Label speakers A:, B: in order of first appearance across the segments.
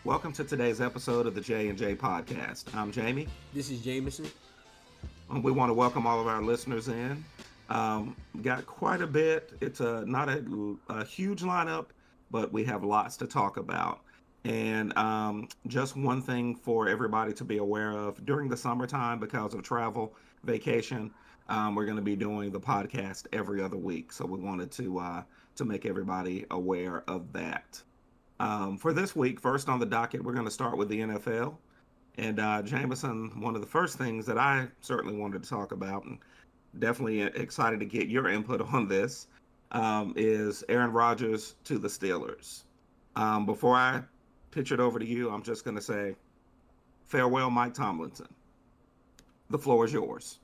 A: Welcome to today's episode of the J&J podcast. I'm Jamie.
B: This is Jameson.
A: We want to welcome all of our listeners in. Got quite a bit. It's not a huge lineup, but we have lots to talk about. And just one thing for everybody to be aware of during the summertime, because of travel, vacation, we're going to be doing the podcast every other week. So we wanted to make everybody aware of that. For this week, first on the docket, we're going to start with the NFL. And Jameson, one of the first things that I certainly wanted to talk about, and definitely excited to get your input on this, is Aaron Rodgers to the Steelers. Before I pitch it over to you, I'm just going to say farewell, Mike Tomlinson. The floor is yours.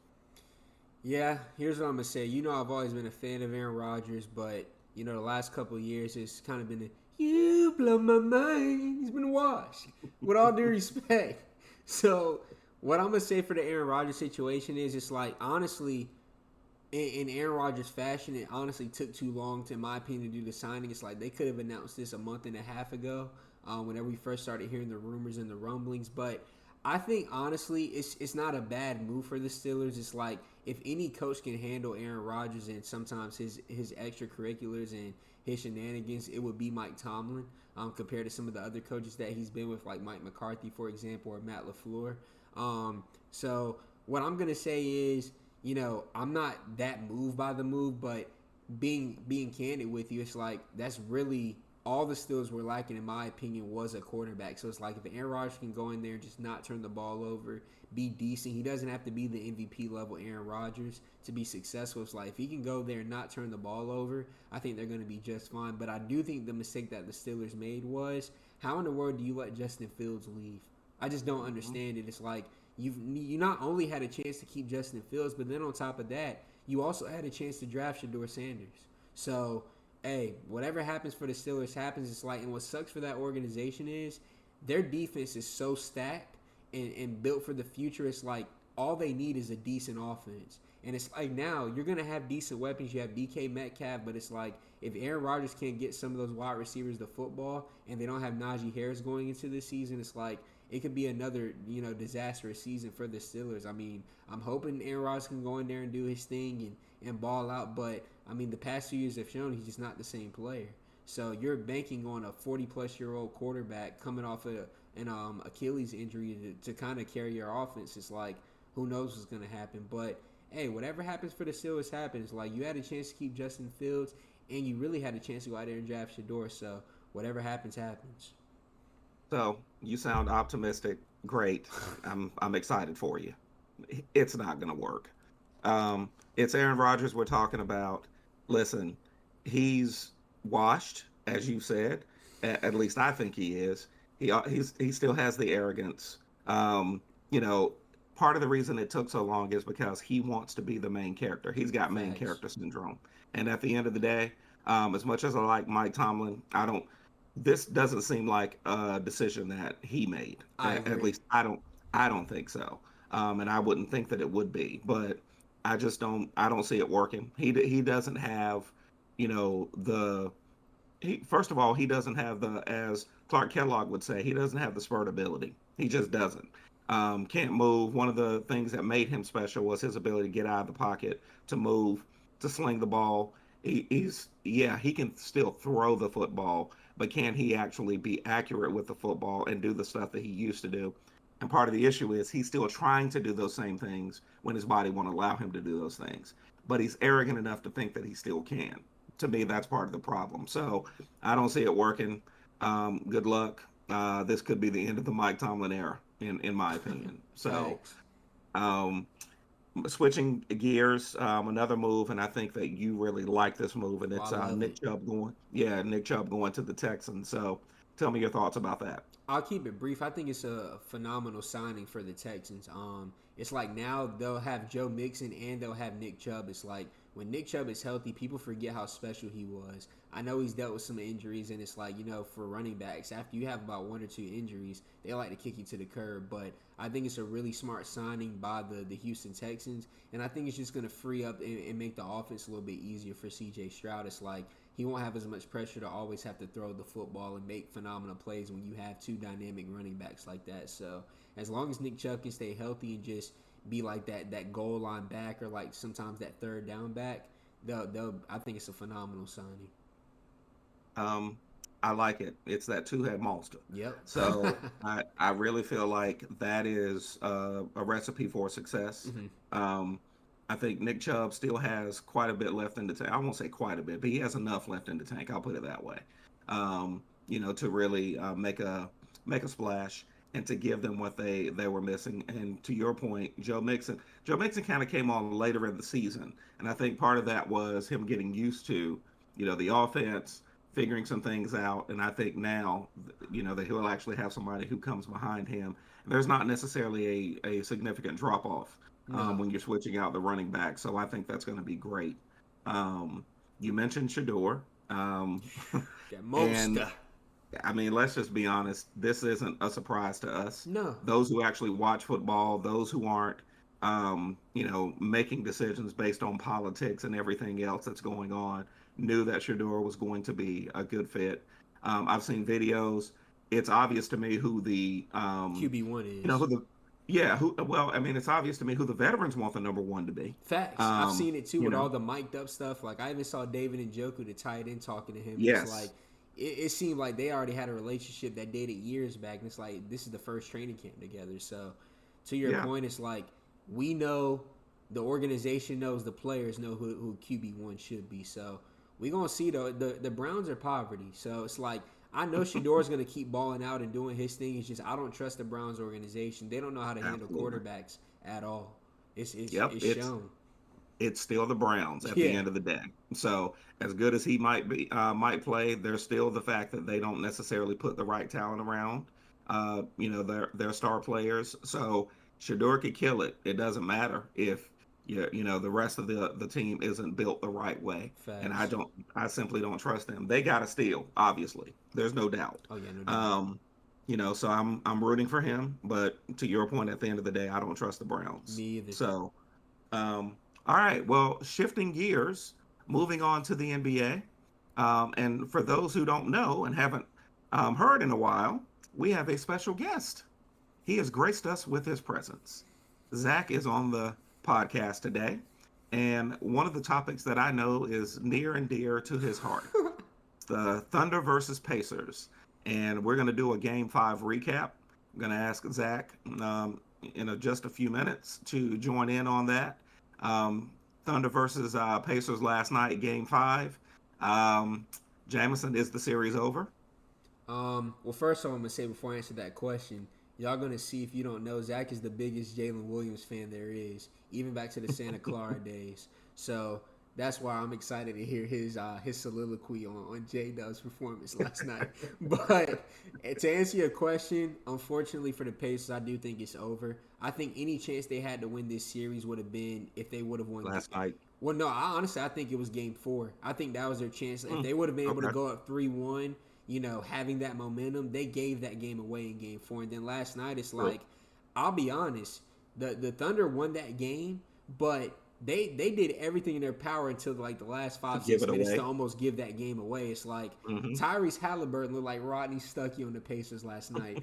B: Yeah, here's what I'm gonna say. I've always been a fan of Aaron Rodgers, but the last couple of years it's kind of been you blow my mind. He's been washed. With all due respect. So what I'm gonna say for the Aaron Rodgers situation is, it's like, honestly, in Aaron Rodgers fashion, it honestly took too long, in my opinion, to do the signing. It's like they could have announced this a month and a half ago, whenever we first started hearing the rumors and the rumblings. But I think, honestly, it's not a bad move for the Steelers. It's like, if any coach can handle Aaron Rodgers and sometimes his extracurriculars and his shenanigans, it would be Mike Tomlin. Compared to some of the other coaches that he's been with, like Mike McCarthy, for example, or Matt LaFleur. So what I'm gonna say is, I'm not that moved by the move, but being candid with you, it's like that's really all the Steelers were lacking, in my opinion, was a quarterback. So it's like, if Aaron Rodgers can go in there and just not turn the ball over, be decent. He doesn't have to be the MVP level Aaron Rodgers to be successful. It's like, if he can go there and not turn the ball over, I think they're going to be just fine. But I do think the mistake that the Steelers made was, how in the world do you let Justin Fields leave? I just don't understand it. It's like, you not only had a chance to keep Justin Fields, but then on top of that, you also had a chance to draft Shedeur Sanders. So, hey, whatever happens for the Steelers happens. It's like, and what sucks for that organization is their defense is so stacked and built for the future. It's like all they need is a decent offense. And it's like, now you're going to have decent weapons. You have DK Metcalf, but it's like, if Aaron Rodgers can't get some of those wide receivers the football and they don't have Najee Harris going into this season, it's like it could be another, disastrous season for the Steelers. I mean, I'm hoping Aaron Rodgers can go in there and do his thing and ball out, but I mean, the past 2 years have shown he's just not the same player. So you're banking on a 40-plus-year-old quarterback coming off an Achilles injury to kind of carry your offense. It's like, who knows what's going to happen. But, hey, whatever happens for the Steelers happens. Like, you had a chance to keep Justin Fields, and you really had a chance to go out there and draft Shedeur. So whatever happens, happens.
A: So you sound optimistic. Great. I'm excited for you. It's not going to work. It's Aaron Rodgers we're talking about. Listen, he's washed, as you said. At least I think he is. He still has the arrogance. You know, part of the reason it took so long is because he wants to be the main character. He's got main
B: Facts.
A: character syndrome. And at the end of the day, as much as I like Mike Tomlin, I don't. This doesn't seem like a decision that he made.
B: I
A: At
B: agree.
A: least I don't. I don't think so. And I wouldn't think that it would be. But I just don't. I don't see it working. He doesn't have, the first of all, he doesn't have the, as Clark Kellogg would say, he doesn't have the spurt ability. He just doesn't. Can't move. One of the things that made him special was his ability to get out of the pocket, to move, to sling the ball. Yeah, he can still throw the football, but can he actually be accurate with the football and do the stuff that he used to do? And part of the issue is he's still trying to do those same things when his body won't allow him to do those things. But he's arrogant enough to think that he still can. To me, that's part of the problem. So I don't see it working. Good luck. This could be the end of the Mike Tomlin era, in my opinion. So
B: Facts.
A: um, switching gears, another move, and I think that you really like this move, and
B: Oh, I
A: it's
B: love it.
A: Nick Chubb going to the Texans. So tell me your thoughts about that.
B: I'll keep it brief. I think it's a phenomenal signing for the Texans. It's like now they'll have Joe Mixon and they'll have Nick Chubb. It's like, when Nick Chubb is healthy, people forget how special he was. I know he's dealt with some injuries, and it's like, for running backs, after you have about one or two injuries, they like to kick you to the curb. But I think it's a really smart signing by the Houston Texans, and I think it's just going to free up and make the offense a little bit easier for CJ Stroud. It's like he won't have as much pressure to always have to throw the football and make phenomenal plays when you have two dynamic running backs like that. So as long as Nick Chubb can stay healthy and just be like that goal line back or like sometimes that third down back, they'll I think it's a phenomenal signing.
A: Um, I like it. It's that two-head monster.
B: Yep.
A: So I really feel like that is a recipe for success.
B: Hmm.
A: Um, I think Nick Chubb still has quite a bit left in the tank. I won't say quite a bit, but he has enough left in the tank. I'll put it that way. To really make a splash and to give them what they were missing. And to your point, Joe Mixon kind of came on later in the season, and I think part of that was him getting used to, the offense, figuring some things out. And I think now, that he'll actually have somebody who comes behind him. There's not necessarily a significant drop off
B: No.
A: when you're switching out the running back. So I think that's going to be great. Um, you mentioned Shedeur.
B: That
A: And
B: monster.
A: I mean, let's just be honest. This isn't a surprise to us.
B: No.
A: Those who actually watch football, those who aren't, making decisions based on politics and everything else that's going on, knew that Shador was going to be a good fit. I've seen videos. It's obvious to me who
B: QB1
A: you know,
B: is.
A: who the, yeah, who. Well, I mean, it's obvious to me who the veterans want the number one to be.
B: Facts. I've
A: Um,
B: seen it too
A: you
B: with
A: know,
B: all the mic'd up stuff. Like I even saw David and Joku, the tight end, talking to him, and it's like
A: yes,
B: it seemed like they already had a relationship that dated years back, and it's like this is the first training camp together. So, to your
A: yeah,
B: point, it's like we know the organization knows the players know who QB1 should be. So we gonna see though the Browns are poverty. So it's like I know Shador's gonna keep balling out and doing his thing. It's just I don't trust the Browns organization. They don't know how to handle
A: absolutely.
B: quarterbacks at all.
A: Yep,
B: It's shown.
A: it's still the Browns at the
B: Yeah.
A: end of the day. So as good as he might play, there's still the fact that they don't necessarily put the right talent around, their star players. So Shador could kill it. It doesn't matter if the rest of the team isn't built the right way. And
B: Facts.
A: I simply don't trust them. They got to steal, obviously. There's no doubt.
B: Oh yeah, no doubt.
A: Um, so I'm rooting for him, but to your point, at the end of the day, I don't trust the Browns.
B: Me either.
A: So all right. Well, shifting gears, moving on to the NBA. And for those who don't know and haven't heard in a while, we have a special guest. He has graced us with his presence. Zach is on the podcast today. And one of the topics that I know is near and dear to his heart, the Thunder versus Pacers. And we're going to do a game 5 recap. I'm going to ask Zach in just a few minutes to join in on that. Thunder versus Pacers last night, game 5. Jamison, is the series over?
B: Well, first of all, I'm gonna say before I answer that question, y'all gonna see if you don't know, Zach is the biggest Jalen Williams fan there is, even back to the Santa Clara days. So that's why I'm excited to hear his soliloquy on JDub's performance last night. But to answer your question, unfortunately for the Pacers, I do think it's over. I think any chance they had to win this series would have been if they would have won.
A: Last night.
B: Well, no, I think it was game 4. I think that was their chance. If they would have been able to
A: Okay.
B: go up 3-1, having that momentum, they gave that game away in game 4. And then last night, it's
A: True.
B: like, I'll be honest, the Thunder won that game, but they did everything in their power until like the last
A: To
B: five
A: give
B: six
A: it
B: minutes to
A: away.
B: almost give that game away. It's like
A: Hmm.
B: Tyrese Halliburton looked like Rodney Stuckey on the Pacers last night.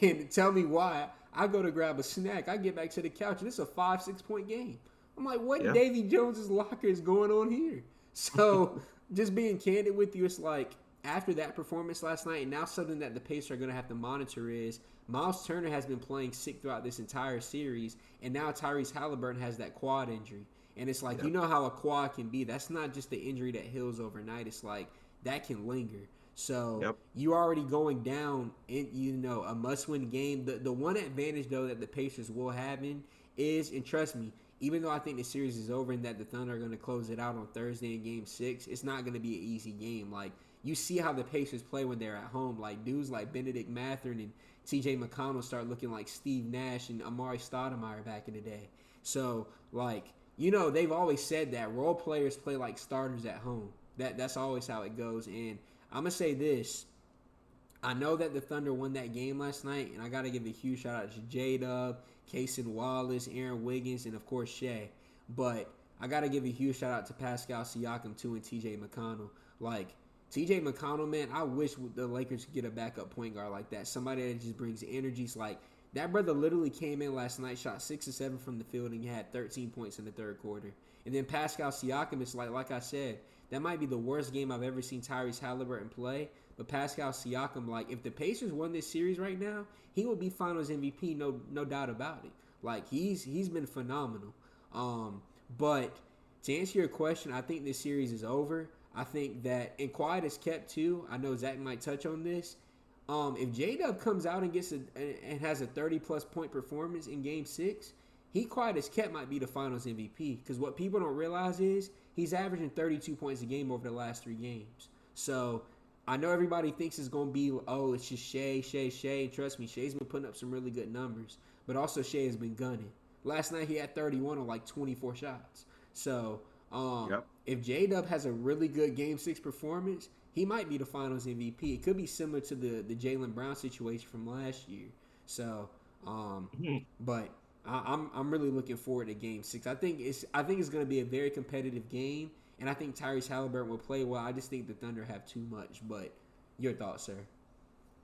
B: And tell me why. I go to grab a snack. I get back to the couch, and it's a 5-6 point game. I'm like, what in
A: Yeah.
B: Davy Jones's locker is going on here? So, just being candid with you, it's like after that performance last night, and now something that the Pacers are going to have to monitor is Miles Turner has been playing sick throughout this entire series, and now Tyrese Halliburton has that quad injury. And it's like, you
A: Yep.
B: know how a quad can be. That's not just the injury that heals overnight. It's like that can linger. So
A: Yep.
B: you already going down in a must-win game. The one advantage though that the Pacers will have in is, and trust me, even though I think the series is over and that the Thunder are going to close it out on Thursday in game 6, it's not going to be an easy game. Like you see how the Pacers play when they're at home. Like dudes like Benedict Mathurin and T.J. McConnell start looking like Steve Nash and Amari Stoudemire back in the day. So like they've always said that role players play like starters at home. That's always how it goes. And I'm gonna say this. I know that the Thunder won that game last night, and I got to give a huge shout out to JDub, Kaysen Wallace, Aaron Wiggins, and of course Shea. But I got to give a huge shout out to Pascal Siakam too and TJ McConnell. Like TJ McConnell, man, I wish the Lakers could get a backup point guard like that. Somebody that just brings energies. Like that brother literally came in last night, shot 6 or 7 from the field, and he had 13 points in the third quarter. And then Pascal Siakam is like I said, that might be the worst game I've ever seen Tyrese Halliburton play. But Pascal Siakam, like if the Pacers won this series right now, he would be Finals MVP, no doubt about it. Like he's been phenomenal. But to answer your question, I think this series is over. I think that, and quiet is kept too. I know Zach might touch on this. If JDub comes out and and has a 30+ point performance in Game 6, he quiet as kept might be the Finals MVP. Because what people don't realize is he's averaging 32 points a game over the last 3 games. So I know everybody thinks it's going to be, oh, it's just Shea. Trust me, Shea's been putting up some really good numbers. But also Shea has been gunning. Last night he had 31 on like 24 shots. So
A: Yep.
B: if JDub has a really good Game 6 performance, he might be the Finals MVP. It could be similar to the Jaylen Brown situation from last year. So, but I'm really looking forward to Game 6. I think it's going to be a very competitive game, and I think Tyrese Halliburton will play well. I just think the Thunder have too much. But your thoughts, sir?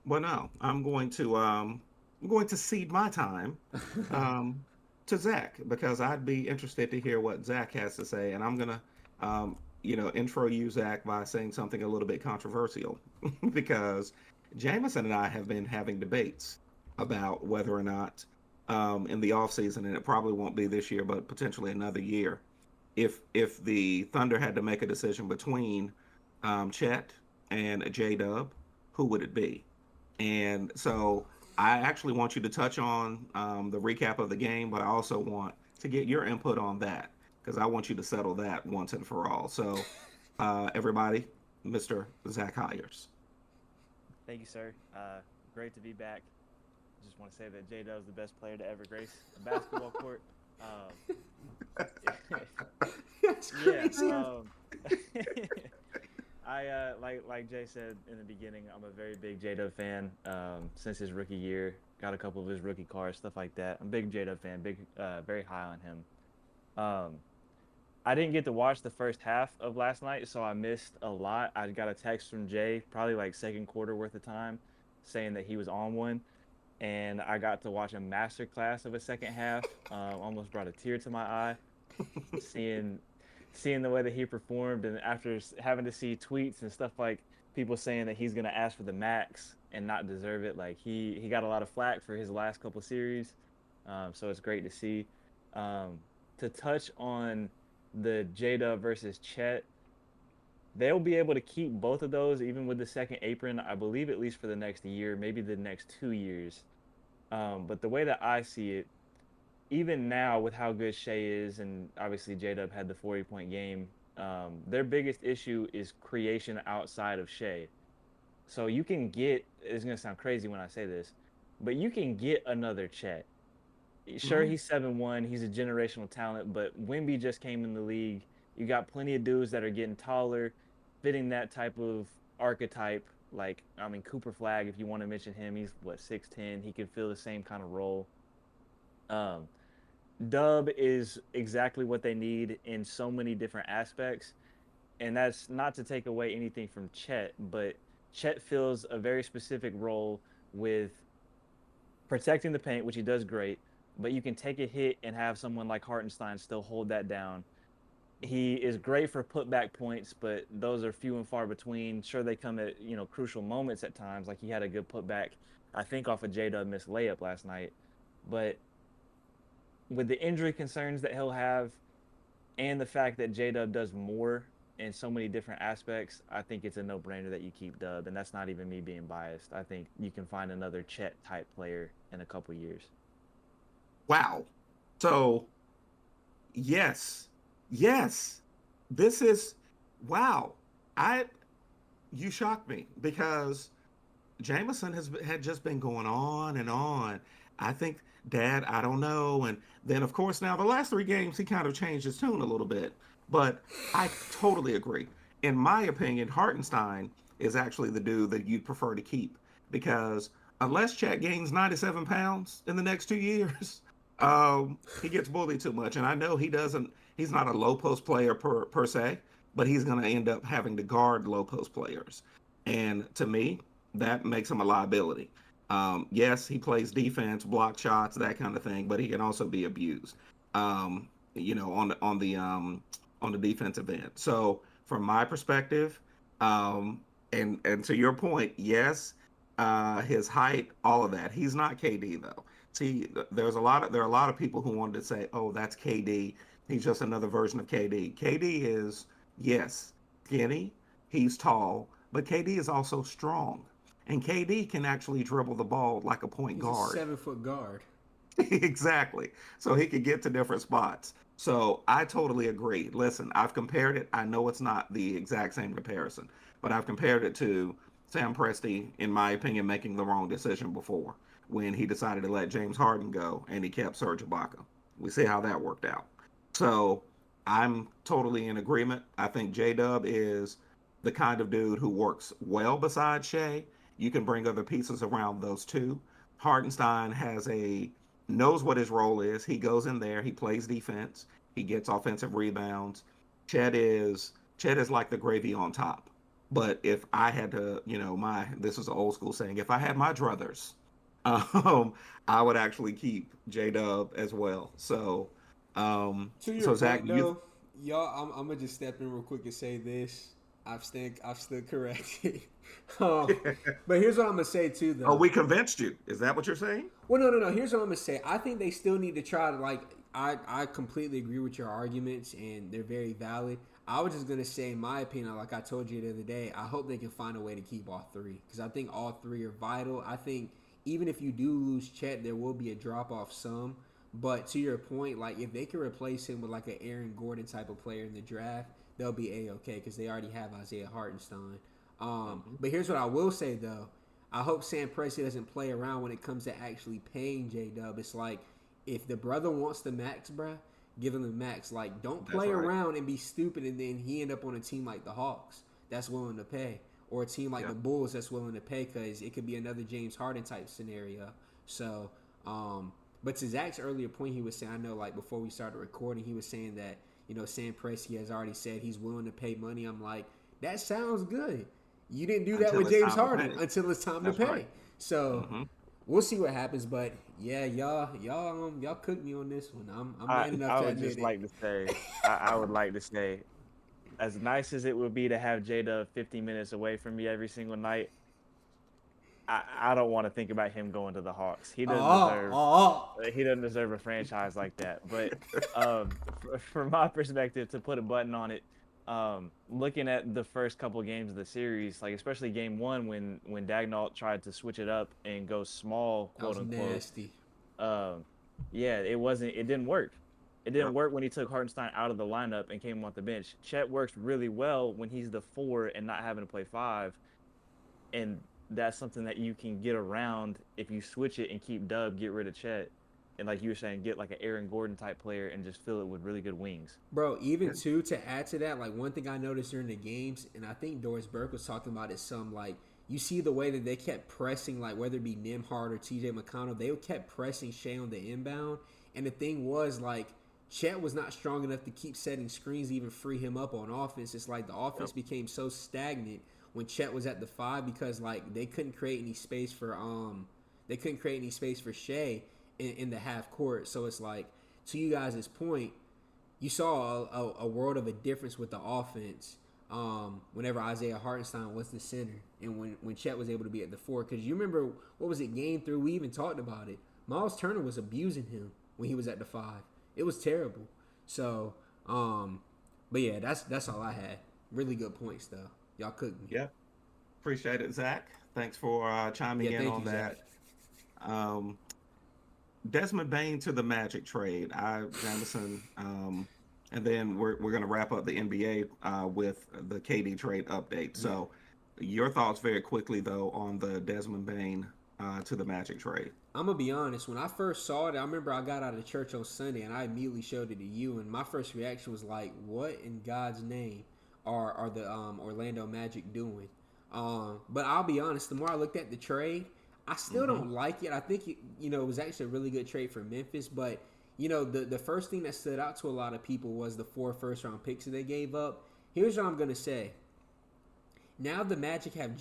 A: Well, no, I'm going to cede my time um, to Zach because I'd be interested to hear what Zach has to say, and I'm gonna intro you, Zach, by saying something a little bit controversial because Jameson and I have been having debates about whether or not in the off season, and it probably won't be this year, but potentially another year, if the Thunder had to make a decision between Chet and J Dub, who would it be? And so I actually want you to touch on the recap of the game, but I also want to get your input on that because I want you to settle that once and for all. So, everybody, Mr. Zach Hires.
C: Thank you, sir. Great to be back. Just want to say that J Dub is the best player to ever grace a basketball court.
B: That's
C: Yeah.
B: crazy.
C: Like Jay said in the beginning, I'm a very big J Dub fan. Since his rookie year, got a couple of his rookie cards, stuff like that. I'm a big J Dub fan. Very high on him. Um, I didn't get to watch the first half of last night, so I missed a lot. I got a text from Jay, probably like second quarter worth of time, saying that he was on one, and I got to watch a masterclass of a second half. Almost brought a tear to my eye, seeing seeing the way that he performed, and after having to see tweets and stuff like people saying that he's gonna ask for the max and not deserve it. Like he got a lot of flack for his last couple series, so it's great to see. Um, to touch on the Jada versus Chet, they'll be able to keep both of those even with the second apron, I believe, at least for the next year, maybe the next 2 years. But the way that I see it, even now with how good Shea is, and obviously J-Dub had the 40-point game, their biggest issue is creation outside of Shea. So you can get, it's going to sound crazy when I say this, but you can get another Chet. Sure,
A: Mhm.
C: he's 7'1", he's a generational talent, but Wimby just came in the league. You got plenty of dudes that are getting taller, fitting that type of archetype. Like, I mean, Cooper Flag, if you want to mention him, he's what, 6'10". He can fill the same kind of role. Um, Dub is exactly what they need in so many different aspects. And that's not to take away anything from Chet, but Chet fills a very specific role with protecting the paint, which he does great, but you can take a hit and have someone like Hartenstein still hold that down. He is great for putback points, but those are few and far between. Sure, they come at crucial moments at times. Like he had a good putback, I think, off a J-Dub missed layup last night. But with the injury concerns that he'll have, and the fact that J-Dub does more in so many different aspects, I think it's a no-brainer that you keep Dub, and that's not even me being biased. I think you can find another Chet type player in a couple years.
A: Wow. So, yes, yes, this is wow. I You shocked me because Jameson had just been going on and on. I think, Dad, I don't know. And then, of course, now the last 3 games, he kind of changed his tune a little bit. But I totally agree. In my opinion, Hartenstein is actually the dude that you'd prefer to keep because unless Chat gains 97 pounds in the next 2 years, he gets bullied too much. And I know he's not a low post player per se, but he's going to end up having to guard low post players. And to me, that makes him a liability. Yes, he plays defense, block shots, that kind of thing, but he can also be abused. On the defensive end. So from my perspective, and to your point, yes, his height, all of that. He's not KD though. See, there are a lot of people who wanted to say, "Oh, that's KD. He's just another version of KD." KD is, yes, skinny. He's tall, but KD is also strong, and KD can actually dribble the ball like a point
B: He's a
A: guard.
B: 7 foot guard.
A: Exactly. So he could get to different spots. So I totally agree. Listen, I've compared it. I know it's not the exact same comparison, but I've compared it to Sam Presti, in my opinion, making the wrong decision before when he decided to let James Harden go and he kept Serge Ibaka. We see how that worked out. So I'm totally in agreement. I think JDub is the kind of dude who works well beside Shea. You can bring other pieces around those two. Hardenstein knows what his role is. He goes in there, he plays defense, he gets offensive rebounds. Chet is like the gravy on top. But if I had to, this is an old school saying, if I had my druthers, um, I would actually keep J Dub as well.
B: To your
A: So Zach,
B: point,
A: you
B: though, y'all, I'm gonna just step in real quick and say this. I've stood corrected. um, but here's what I'm gonna say too,
A: oh,
B: though.
A: we convinced you. Is that what you're saying?
B: Well, no. Here's what I'm gonna say. I think they still need to try to like. I completely agree with your arguments, and they're very valid. I was just gonna say, in my opinion, like I told you the other day, I hope they can find a way to keep all three because I think all three are vital. I think even if you do lose Chet, there will be a drop off some. But to your point, like if they can replace him with like an Aaron Gordon type of player in the draft, they'll be a okay because they already have Isaiah Hartenstein.
A: Mm-hmm.
B: But here's what I will say though. I hope Sam Presti doesn't play around when it comes to actually paying J Dub. It's like if the brother wants the max, bruh, give him the max. Like don't
A: That's
B: play
A: right.
B: around and be stupid and then he end up on a team like the Hawks that's willing to pay, or a team like
A: Yeah.
B: the Bulls that's willing to pay because it could be another James Harden type scenario. So, but to Zach's earlier point, he was saying, I know like before we started recording, he was saying that Sam Presti has already said he's willing to pay money. I'm like, that sounds good. You didn't do that
A: Until
B: with
A: it's
B: James
A: time to
B: Harden
A: pay.
B: until it's time to
A: That's
B: pay.
A: right.
B: So
A: Mm-hmm.
B: we'll see what happens. But yeah, y'all cooked me on this one. I'm
C: I
B: man enough
C: I
B: to
C: would
B: admit
C: just
B: it.
C: like to say, I would like to say, as nice as it would be to have Jada 50 minutes away from me every single night, I don't want to think about him going to the Hawks.
B: Oh, oh,
C: He doesn't deserve a franchise like that. But from my perspective, to put a button on it, looking at the first couple games of the series, like especially game one when Dagnall tried to switch it up and go small,
B: that
C: quote
B: was
C: unquote,
B: nasty.
C: yeah, it didn't work. It didn't
A: Yep.
C: work when he took Hartenstein out of the lineup and came off the bench. Chet works really well when he's the four and not having to play five, and that's something that you can get around if you switch it and keep Dub, get rid of Chet, and like you were saying, get like an Aaron Gordon type player and just fill it with really good wings.
B: Bro, even
A: Yeah.
B: too, to add to that, like one thing I noticed during the games, and I think Doris Burke was talking about it some, like you see the way that they kept pressing, like whether it be Nimhard or TJ McConnell, they kept pressing Shea on the inbound. And the thing was, like, Chet was not strong enough to keep setting screens to even free him up on offense. It's like the offense
A: Yep.
B: became so stagnant when Chet was at the five because like they couldn't create any space for Shea in the half court. So it's like to you guys' point, you saw a world of a difference with the offense whenever Isaiah Hartenstein was the center and when Chet was able to be at the four. Because you remember, what was it, game three? We even talked about it. Miles Turner was abusing him when he was at the five. It was terrible. So, but yeah, that's all I had. Really good points, though. Y'all cooked me.
A: Yeah. Appreciate it, Zach. Thanks for chiming
B: Yeah,
A: in
B: thank
A: on
B: you, Zach.
A: that. Um, Desmond Bain to the Magic trade. Jamison, and then we're going to wrap up the NBA with the KD trade update.
B: Yeah.
A: So, your thoughts very quickly though on the Desmond Bain to the Magic trade.
B: I'm gonna be honest. When I first saw it, I remember I got out of church on Sunday and I immediately showed it to you. And my first reaction was like, "What in God's name are the Orlando Magic doing?" But I'll be honest. The more I looked at the trade, I still
A: Mm-hmm.
B: don't like it. I think it was actually a really good trade for Memphis. But the first thing that stood out to a lot of people was the 4 first round picks that they gave up. Here's what I'm gonna say. Now the Magic have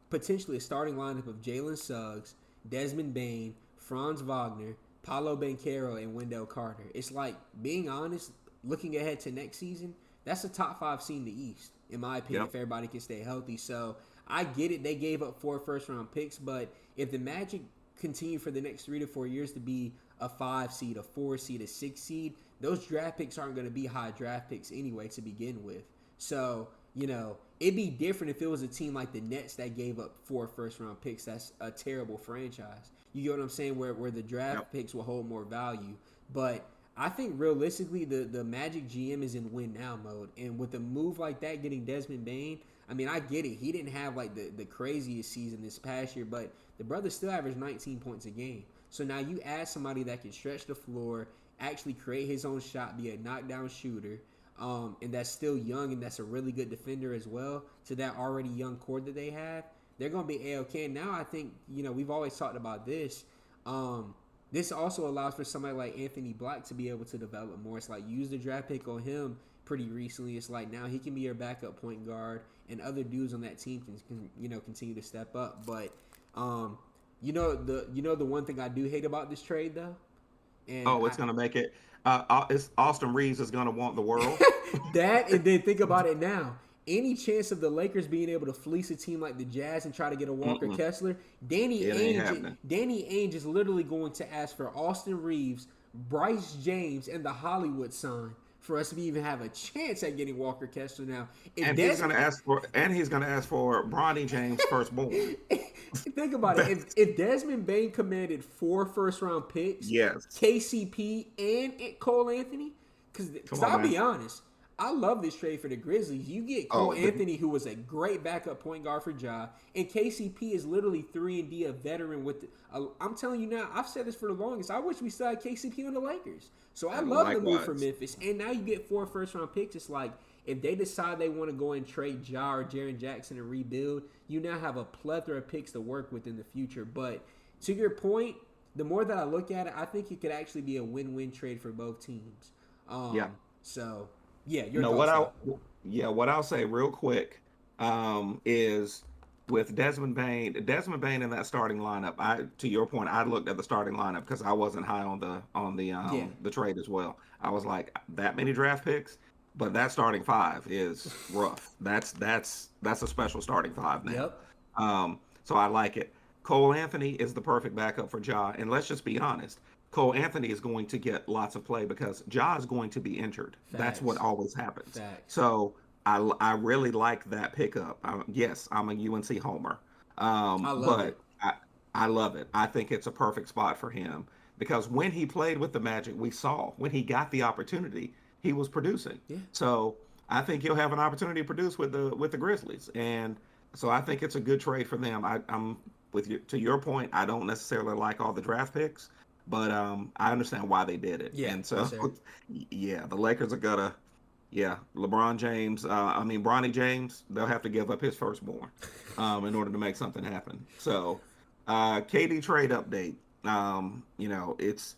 B: potentially a starting lineup of Jalen Suggs, Desmond Bain, Franz Wagner, Paulo Banchero, and Wendell Carter. It's like, being honest, looking ahead to next season, that's a top 5 seed in the East, in my opinion,
A: Yep.
B: if everybody can stay healthy. So I get it. They gave up 4 first-round picks, but if the Magic continue for the next 3 to 4 years to be a 5 seed, a 4 seed, a 6 seed, those draft picks aren't going to be high draft picks anyway to begin with. So, it'd be different if it was a team like the Nets that gave up 4 first-round picks. That's a terrible franchise. You get what I'm saying? Where the draft
A: Yep.
B: picks will hold more value. But I think realistically, the Magic GM is in win now mode. And with a move like that, getting Desmond Bain, I mean, I get it. He didn't have like the craziest season this past year, but the brother still averaged 19 points a game. So now you add somebody that can stretch the floor, actually create his own shot, be a knockdown shooter, and that's still young and that's a really good defender as well, to that already young core that they have. They're going to be A-OK. And now I think, we've always talked about this. This also allows for somebody like Anthony Black to be able to develop more. It's like, use the draft pick on him pretty recently. It's like, now he can be your backup point guard, and other dudes on that team can continue to step up. But the one thing I do hate about this trade though, and
A: Oh, it's going to make it. It's Austin Reeves is going to want the world.
B: that, and then think about it now. Any chance of the Lakers being able to fleece a team like the Jazz and try to get a Walker
A: Mm-mm.
B: Kessler, Danny
A: It ain't happening.
B: Ainge is literally going to ask for Austin Reeves, Bryce James, and the Hollywood sign for us to even have a chance at getting Walker Kessler. Now, if
A: And he's going to ask for Bronny James' firstborn.
B: think about it. If Desmond Bain commanded 4 first-round picks,
A: Yes.
B: KCP and Cole Anthony, because
A: Come on,
B: I'll be
A: man.
B: honest, I love this trade for the Grizzlies. You get Cole Anthony, who was a great backup point guard for Ja, and KCP is literally 3-and-D, a veteran with. I'm telling you now, I've said this for the longest. I wish we still had KCP on the Lakers. So I love the move for
A: Likewise.
B: Memphis, and now you get 4 first-round picks. It's like, if they decide they want to go and trade Ja or Jaren Jackson and rebuild, you now have a plethora of picks to work with in the future. But to your point, the more that I look at it, I think it could actually be a win-win trade for both teams.
A: Yeah.
B: So, yeah, your
A: No,
B: thoughts.
A: what I'll say real quick is with Desmond Bain in that starting lineup. To your point, I looked at the starting lineup because I wasn't high on the trade as well. I was like, that many draft picks, but that starting 5 is rough. That's a special starting 5 now.
B: Yep.
A: So I like it. Cole Anthony is the perfect backup for Ja, and let's just be honest. Cole Anthony is going to get lots of play because Ja is going to be injured. That's what always happens.
B: Facts.
A: So I really like that pickup. Yes, I'm a UNC homer, but I love it. I think it's a perfect spot for him because when he played with the Magic, we saw when he got the opportunity, he was producing.
B: Yeah.
A: So I think he'll have an opportunity to produce with the Grizzlies, and so I think it's a good trade for them. I'm with you. To your point, I don't necessarily like all the draft picks. But I understand why they did it.
B: Yeah,
A: and so,
B: sure.
A: yeah, the Lakers are gonna, LeBron James, Bronny James, they'll have to give up his firstborn in order to make something happen. So, KD trade update. It's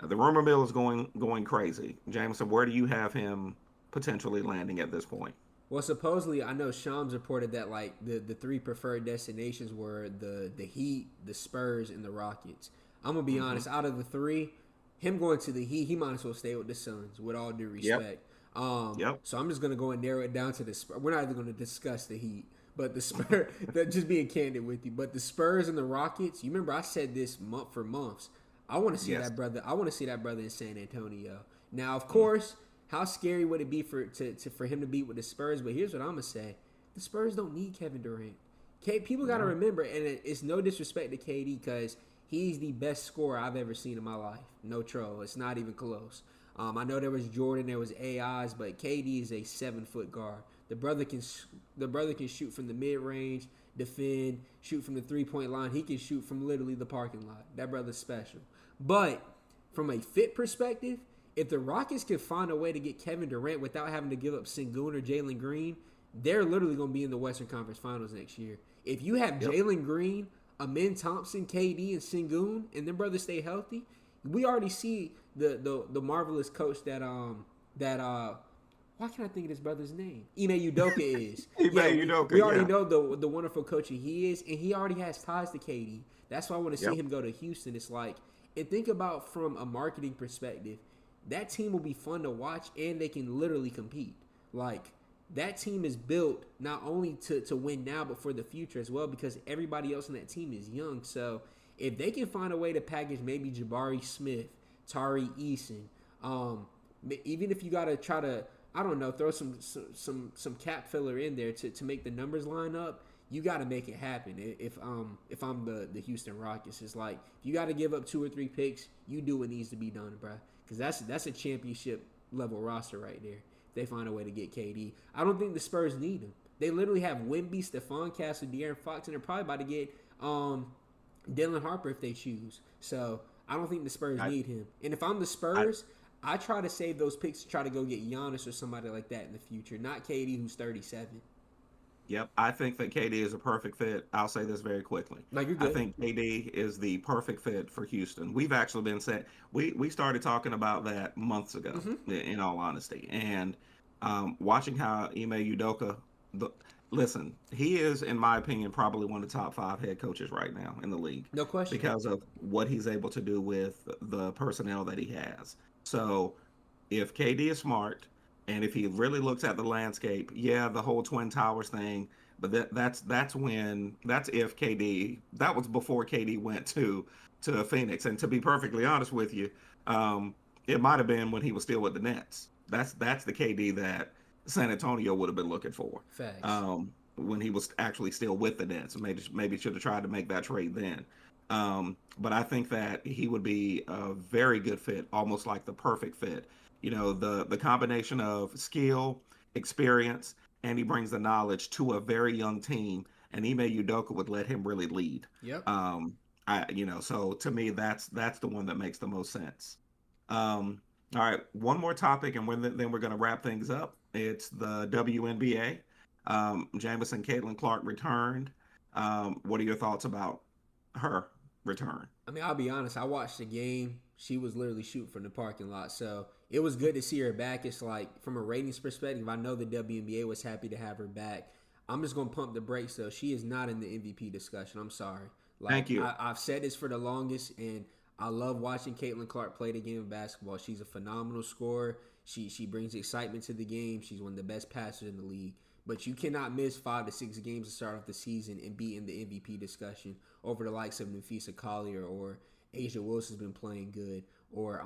A: the rumor mill is going crazy. Jameson, where do you have him potentially landing at this point?
B: Well, supposedly, I know Shams reported that like the 3 preferred destinations were the Heat, the Spurs, and the Rockets. I'm gonna be honest. Out of the 3, him going to the Heat, he might as well stay with the Suns. With all due respect.
A: Yep.
B: So I'm just gonna go and narrow it down to the Spurs. We're not even gonna discuss the Heat, but the Spurs. Just being candid with you, but the Spurs and the Rockets. You remember I said this for months. I want to see that brother. I want to see that brother in San Antonio. Now, of course, how scary would it be for him to be with the Spurs? But here's what I'm gonna say: the Spurs don't need Kevin Durant. People got to remember, and it's no disrespect to KD because he's the best scorer I've ever seen in my life. No troll. It's not even close. I know there was Jordan, there was AIs, but KD is a 7-foot guard. The brother can shoot from the mid range, defend, shoot from the 3-point line. He can shoot from literally the parking lot. That brother's special. But from a fit perspective, if the Rockets can find a way to get Kevin Durant without having to give up Sengun or Jalen Green, they're literally going to be in the Western Conference Finals next year. If you have Jalen Green, Amin Thompson, KD, and Sengun, and them brothers stay healthy, we already see the marvelous coach that Why can't I think of his brother's name? Ime Udoka is.
A: Ime
B: Yeah,
A: Udoka,
B: we already
A: yeah.
B: know the wonderful coach he is, and he already has ties to KD. That's why I want to see
A: Yep.
B: him go to Houston. It's like, and think about from a marketing perspective, that team will be fun to watch, and they can literally compete. Like that team is built not only to win now, but for the future as well, because everybody else on that team is young. So if they can find a way to package maybe Jabari Smith, Tari Eason, even if you got to try to, I don't know, throw some cap filler in there to make the numbers line up. You got to make it happen. If I'm the Houston Rockets, it's like if you got to give up 2 or 3 picks, you do what needs to be done, bro. Because that's a championship level roster right there. If they find a way to get KD, I don't think the Spurs need him. They literally have Wemby, Stephon Castle, De'Aaron Fox, and they're probably about to get Dylan Harper if they choose. So I don't think the Spurs need him. And if I'm the Spurs, I try to save those picks to try to go get Giannis or somebody like that in the future, not KD who's 37.
A: Yep, I think that KD is a perfect fit. I'll say this very quickly.
B: No, you're
A: I
B: good.
A: think KD is the perfect fit for Houston. We've actually been set. We started talking about that months ago, in all honesty, and watching how Ime Udoka. Listen, he is, in my opinion, probably one of the top 5 head coaches right now in the league
B: No question.
A: because of what he's able to do with the personnel that he has. So, if KD is smart and if he really looks at the landscape, yeah, the whole Twin Towers thing, but that's if KD, that was before KD went to Phoenix. And to be perfectly honest with you, it might have been when he was still with the Nets. That's the KD that San Antonio would have been looking for.
B: Facts.
A: When he was actually still with the Nets. Maybe should have tried to make that trade then. But I think that he would be a very good fit, almost like the perfect fit. You know, the combination of skill, experience, and he brings the knowledge to a very young team. And Ime Udoka would let him really lead.
B: Yep.
A: So to me, that's the one that makes the most sense. All right, one more topic, and then we're going to wrap things up. It's the WNBA. Jamison Caitlin Clark returned. What are your thoughts about her return?
B: I mean, I'll be honest. I watched the game. She was literally shooting from the parking lot. So it was good to see her back. It's like, from a ratings perspective, I know the WNBA was happy to have her back. I'm just going to pump the brakes, though. She is not in the MVP discussion. I'm sorry.
A: Thank you.
B: I've said this for the longest, and I love watching Caitlin Clark play the game of basketball. She's a phenomenal scorer. She brings excitement to the game. She's one of the best passers in the league. But you cannot miss 5 to 6 games to start off the season and be in the MVP discussion over the likes of Nafisa Collier or Asia Wilson's been playing good, or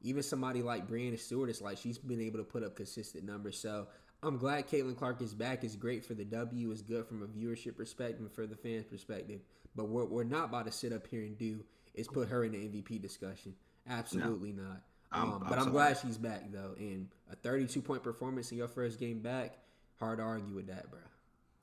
B: even somebody like Brianna Stewart. It's like she's been able to put up consistent numbers. So I'm glad Caitlin Clark is back. It's great for the W. It's good from a viewership perspective and for the fans' perspective. But what we're not about to sit up here and do is put her in the MVP discussion. Absolutely not. But I'm glad she's back, though. And a 32-point performance in your first game back, hard to argue with that, bro.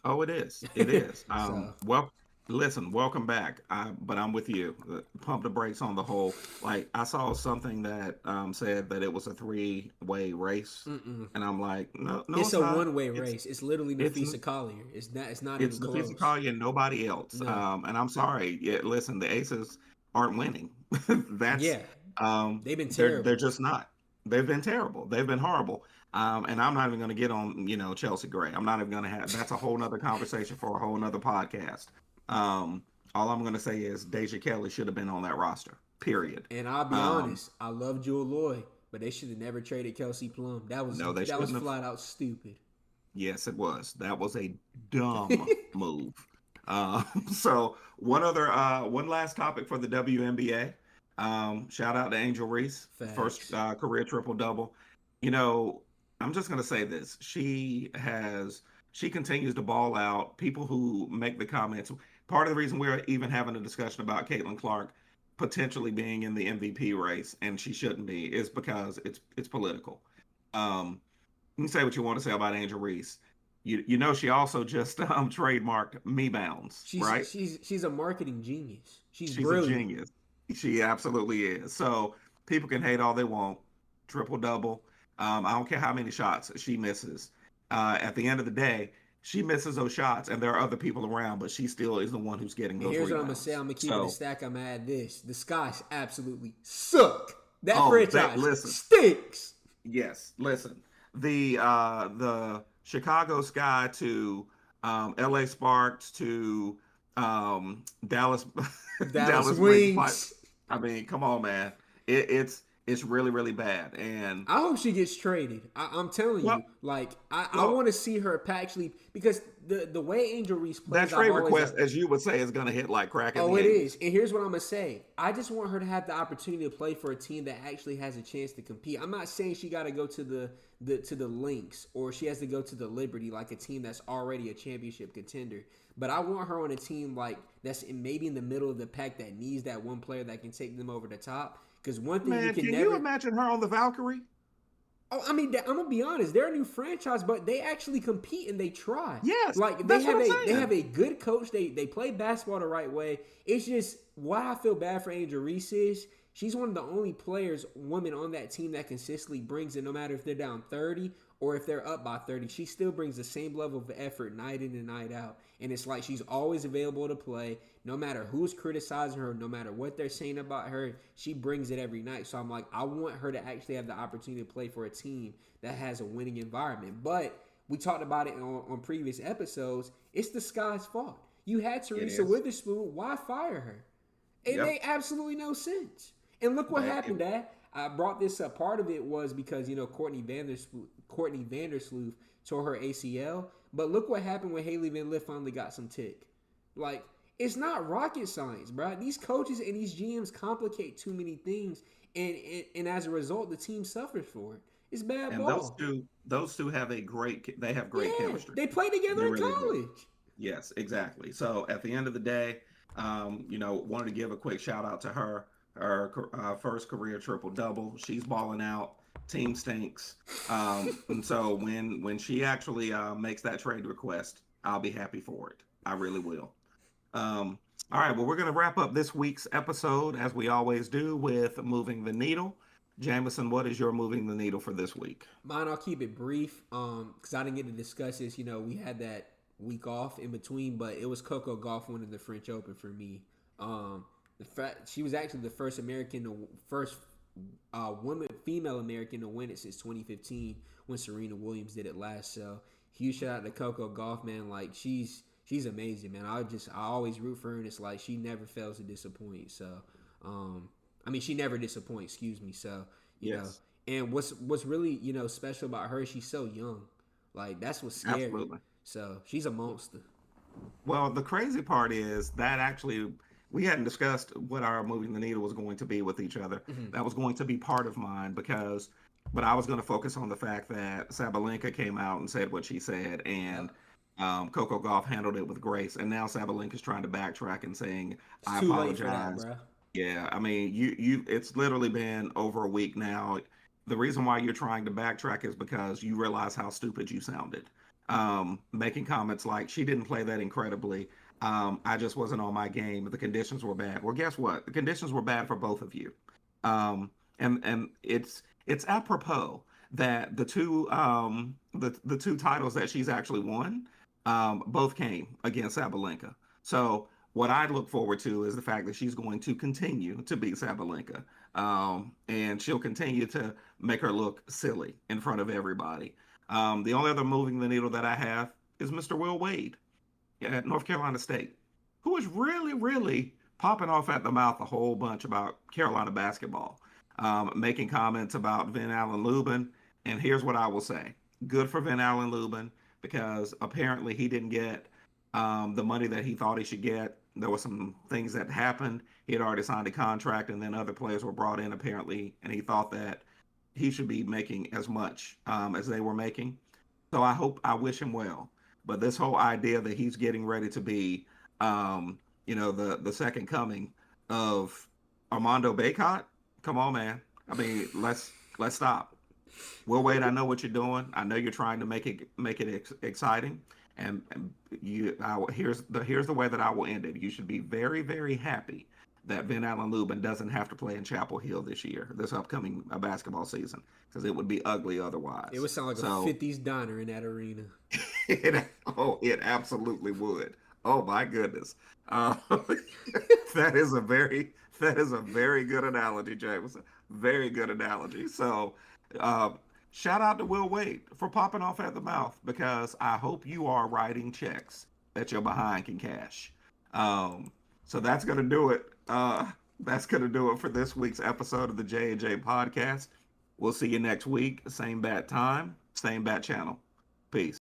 A: Oh, it is. It is.
B: So.
A: Well, listen, welcome back. But I'm with you. Pump the brakes on the whole. Like, I saw something that said that it was a 3-way race, and I'm like, no,
B: it's a one-way race. It's literally Nafisa Collier. It's not even close.
A: It's Nafisa Collier and nobody else.
B: No.
A: And I'm sorry. Yeah, listen, the Aces aren't winning.
B: They've been terrible.
A: They're just not. They've been terrible. They've been horrible. And I'm not even going to get on, Chelsea Gray. I'm not even going to have. That's a whole nother conversation for a whole nother podcast. All I'm going to say is Deja Kelly should have been on that roster. Period.
B: And I'll be honest, I love Jewel Lloyd, but they should have never traded Kelsey Plum. That was flat out stupid.
A: Yes, it was. That was a dumb move. So one last topic for the WNBA. Shout out to Angel Reese,
B: Facts.
A: First career triple-double. I'm just going to say this. She continues to ball out. People who make the comments, part of the reason we're even having a discussion about Caitlin Clark potentially being in the MVP race, and she shouldn't be, is because it's political. You can say what you want to say about Angel Reese. She also just trademarked Me Bounds, right?
B: She's a marketing genius. She's
A: brilliant.
B: A
A: genius. She absolutely is. So people can hate all they want. Triple-double. I don't care how many shots she misses. At the end of the day, she misses those shots, and there are other people around, but she still is the one who's getting those
B: rebounds. Here's what I'm going to say. I'm going to keep it a stack. I'm going to add this. The Skies absolutely suck. That franchise stinks.
A: Yes, listen. the Chicago Sky to L.A. Sparks to Dallas
B: Dallas
A: Dallas Wings pipe.
B: Wings.
A: I mean, come on, man. It's really really bad. And
B: I hope she gets traded. I'm telling
A: well,
B: you, like I
A: well,
B: want to see her actually because the way Angel Reese
A: that
B: plays, I've
A: trade
B: always
A: request, as you would say, is going to hit like crack in
B: oh,
A: the
B: it
A: '80s.
B: is. And here's what I'm gonna say. I just want her to have the opportunity to play for a team that actually has a chance to compete. I'm not saying she got to go to the Lynx or she has to go to the Liberty, like a team that's already a championship contender. But I want her on a team like that's maybe in the middle of the pack that needs that one player that can take them over the top. Because one thing you
A: Man,
B: can
A: can you
B: never.
A: imagine her on the Valkyrie?
B: Oh, I mean, I'm gonna be honest. They're a new franchise, but they actually compete and they try.
A: Yes,
B: Like
A: that's what I'm
B: they have
A: saying.
B: a good coach. They play basketball the right way. It's just why I feel bad for Angel Reese is she's one of the only players, women on that team that consistently brings it. No matter if they're down 30 or if they're up by 30, she still brings the same level of effort night in and night out. And it's like she's always available to play, no matter who's criticizing her, no matter what they're saying about her. She brings it every night. So I'm like, I want her to actually have the opportunity to play for a team that has a winning environment. But we talked about it on previous episodes. It's the Sky's fault. You had
A: It
B: Teresa
A: is.
B: Witherspoon. Why fire her? It
A: Yep.
B: made absolutely no sense. And look what
A: They,
B: happened, Dad. I brought this up. Part of it was because Courtney Vandersloot tore her ACL. But look what happened when Haley Van Lith finally got some tick. Like, it's not rocket science, bro. These coaches and these GMs complicate too many things, and as a result, the team suffers for it. It's bad
A: and
B: ball.
A: those two have they have great
B: Yeah,
A: chemistry.
B: they play together
A: They
B: in
A: really do.
B: college.
A: Yes, exactly. So at the end of the day, wanted to give a quick shout out to her. Her first career triple double. She's balling out. Team stinks. And so when she actually makes that trade request, I'll be happy for it. I really will. All right. Well, we're going to wrap up this week's episode as we always do with moving the needle. Jameson, what is your moving the needle for this week?
B: Mine, I'll keep it brief, because I didn't get to discuss this. We had that week off in between, but it was Coco Gauff winning the French Open for me. The fact she was actually the first woman, female American to win it since 2015 when Serena Williams did it last. So huge shout out to Coco Gauff, man. Like she's amazing, man. I always root for her, and it's like she never fails to disappoint. So, I mean, she never disappoints. Excuse me. So,
A: Yes,
B: and what's really special about her? She's so young. Like that's what's scary.
A: absolutely.
B: So she's a monster.
A: Well, the crazy part is that actually we hadn't discussed what our moving the needle was going to be with each other.
B: Hmm.
A: That was going to be part of mine but I was going to focus on the fact that Sabalenka came out and said what she said, and
B: Yep.
A: Coco Golf handled it with grace. And now Sabalenka's trying to backtrack and saying,
B: It's
A: "I
B: too late for that,
A: apologize."
B: bro.
A: Yeah, I mean, it's literally been over a week now. The reason why you're trying to backtrack is because you realize how stupid you sounded. Making comments like she didn't play that incredibly. I just wasn't on my game. The conditions were bad. Well, guess what? The conditions were bad for both of you. And it's apropos that the two titles that she's actually won both came against Sabalenka. So what I look forward to is the fact that she's going to continue to beat Sabalenka, and she'll continue to make her look silly in front of everybody. The only other moving the needle that I have is Mr. Will Wade at North Carolina State, who is really, really popping off at the mouth a whole bunch about Carolina basketball, making comments about Vin Allen Lubin. And here's what I will say: good for Vin Allen Lubin, because apparently he didn't get the money that he thought he should get. There were some things that happened. He had already signed a contract, and then other players were brought in apparently, and he thought that he should be making as much as they were making. So I wish him well. But this whole idea that he's getting ready to be, the second coming of Armando Bacot, come on, man. I mean, let's stop. Will Wade, I know what you're doing. I know you're trying to make it exciting. And here's the way that I will end it. You should be very very happy that Vin Allen Lubin doesn't have to play in Chapel Hill this year, this upcoming basketball season, because it would be ugly
B: It
A: otherwise.
B: would sound like a
A: So
B: 50s diner in that arena.
A: it absolutely would. Oh my goodness, that is a very good analogy, James. Very good analogy. So, uh, shout out to Will Wade for popping off at the mouth because I hope you are writing checks that your behind can cash. Um, so that's gonna do it. That's gonna do it for this week's episode of the J&J podcast. We'll see you next week. Same bat time, same bat channel. Peace.